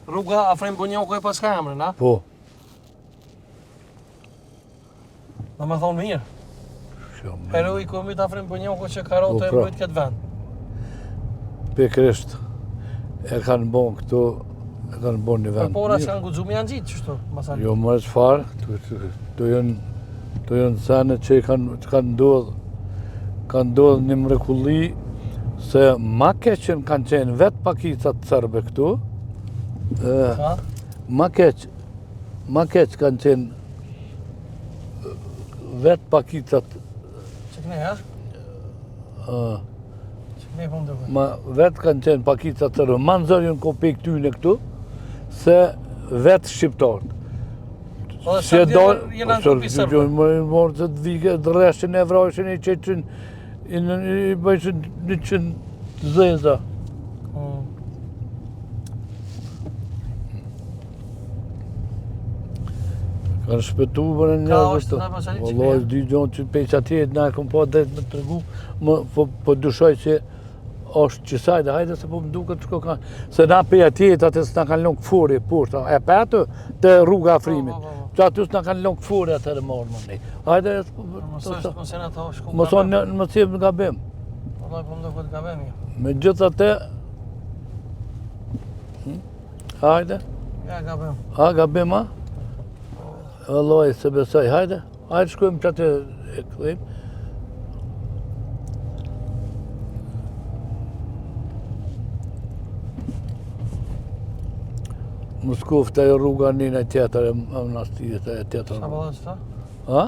Rruga Afrim Bunjoku e pas ka emrin, a? Po. Në me thonë mirë. Pero i komit Afrim Bunjoku që ka rotë e mbëjt këtë vend. Pikrisht. E kanë bon këtu, e kanë bon një vend. Për pora që kanë guxu me janë gjitë, qështu? Jo më është farë, të janë sene që kanë ndodhë një mrekulli se ma keqen kanë qenë vetë pakicat sërbe këtu. Ma keq kanë qenë vetë pakicat. Që këne, ja? Që këne po më duke? Ma vetë kanë qenë pakicat sërbe. Ma nëzërjën kopej këtyne këtu, se vetë shqiptarët. Se jena në kupi sërbë. Morë të të vike, të rreshin e vrashin e qeqin, i bëjshin 100 zeza. Kanë shpetu për në një vështë. Vëllaj, dy gjonë që peq atjet, na e kom po drejt me të regu, po dushoj që është qësajde, hajde se po më duke të shko kanë. Se na pe atjet, atë s'na kanë lënë këfuri, poshta, e pe atë të rruga Afrimit. Që aty s'na kanë lënë këfuri atë e morë më nej. Hajde... Mëson më cip në gabim. Vëllaj, po më duke të gabim, jo. Me gjithë atë... Hajde. Ja, gabim. Ha, gabim, ha? Vëllaj, se besoj, hajde. Hajde shkojmë që atë e këthejmë. Moskov të e rruga njën e tjetër, e monastirit e tjetër. Sa bëllë që ta? Ha?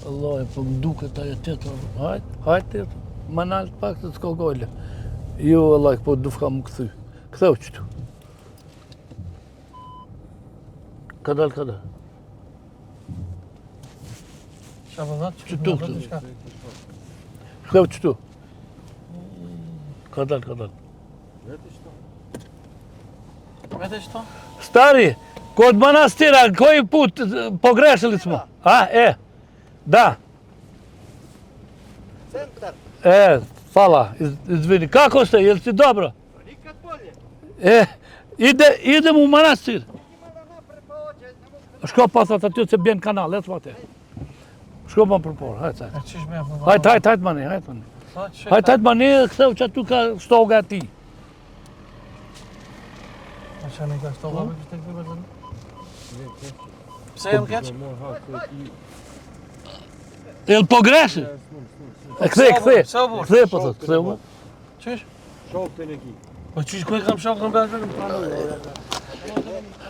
Allah, po më duke të e tjetër. Hajtë tjetër. Ma naltë pak të s'ko gojle. Jo, Allah, po dufka më këthy. Këtheu qëtu. Kadal. Qa bëllë? Qëtu. Këtheu qëtu. Kadal. Vete qëto? Stari, kod manastira, koji put pogrešili smo? Da. Centar. Hvala, izvini. Kako ste, jel si dobro? Nikad bolje. Idem u manastir. Ima da napred pa ođe, ne mogu... Shko pasat aty se bjen kanal, eto vate. Shko ma përpor, hajtë. E qish me e përpor? Hajtë mani. Hajtë mani, këtheu që aty ka stoga ti. A që një ka stoga me kështë të këtë bërë? Pse e më keq? Jel pogreši? Këthej, po thot, këthej mu. Qish? Shok të neki. Po qish kuj kam shok në bërë?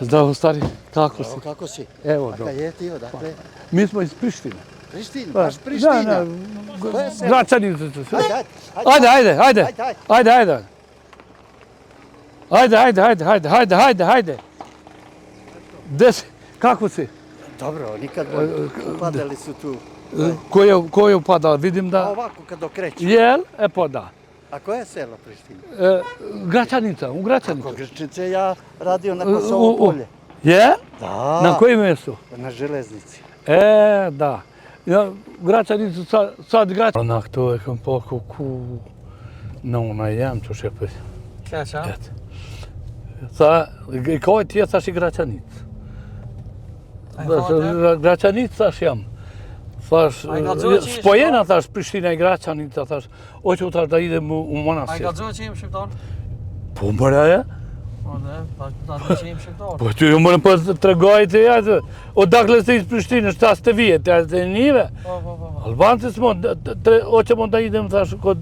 Zdravo, stari, kako si? Kako si? Evo, A je ti odakle? Mi smo iz Prištine. Priština, baš Priština. Gračanice. Ajde. Kako si? Dobro, nikad bolje. Upadali su tu. Ko je upadao? Vidim da... Ovako kad okreću. Jel? E po da. A koje je selo Priština? Gračanica, u Gračanicu. Kako Grčnice ja radio na Kosovo polje. Je? Da. Na kojem mjestu? Na železnici. Da. Ja, Gračanicu sad Gračanicu. Onak to je kam poko ku... Nona jam që shepër. Keqa? Sa, i kaj tje thash i Gračanic. Gračanic thash jam. Thash, spojena thash Prishtina i Gračanica thash, oqë u thash da idem u monastir. A i ka dzoj që jem shqiptar? Po mëra e? Po dhe, ta të që jem shqiptar. Po që ju mërën po të tregoj të jajtë, o dakle se iz Prishtinë, 7 vjetë, e njive. Po. Albanci s'mon, oqë mund da idem thash kod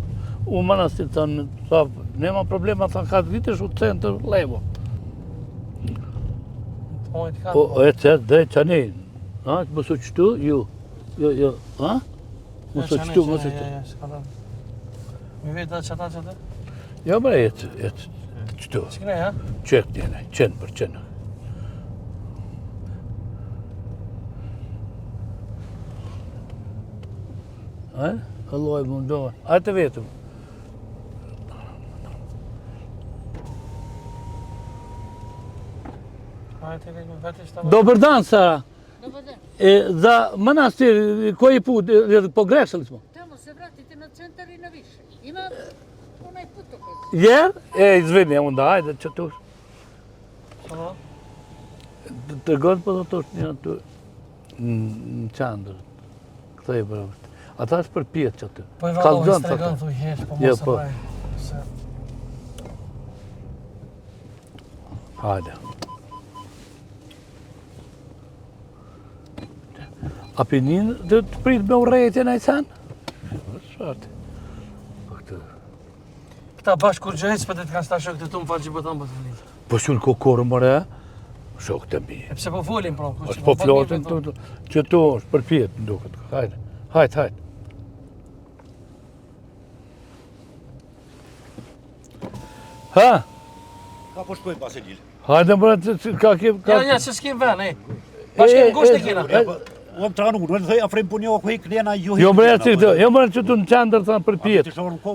u manastir, thash, nema problema, thash, ka të vitesh u centër levo. O, e qëtë, dhe qani, mësu qëtu, ju, ha? Mësu qëtu. Mi vetë qëta? Jo, bre, jetë qëtu. Qëkne, ja? Qëtë njene, qenë për qenë. Allah e mundohen. Ajte vetëm. Dobar dan, Sara. Dobar dan. Za manastir koji put pogrešili smo? Tamo se vratite na centar i na više. Ima Ja? Izvini, onda, hajde që tu. Të gonë për të tush një aty në qandër. Këtë e bërë. Ata është për pjetë që aty. Po e valoj, stregon, thuj hesh, po mos e po. bëj. Hajde. A pinin të prit me urejtje në i sanë? Shati. Po këtë... Këta bashkë kur gjëhec për të kanë stashë këtë tu më falë që bëton për të flitë. Po shumë kokorë mëre, shok të mi. E pse po folim, pra? është po flotin që tu është për pjetë në duket. Hajde, hajde. Ha? Ka po shkojmë pas e gjilë. Hajde mëre, ka kim... Ja, që s'kim ven, Bashkë në gusht e kina. Unë tranu, në thëj afrim punjo, ku i klena ju... Jo mëre që tu në qandër të në për pjetë.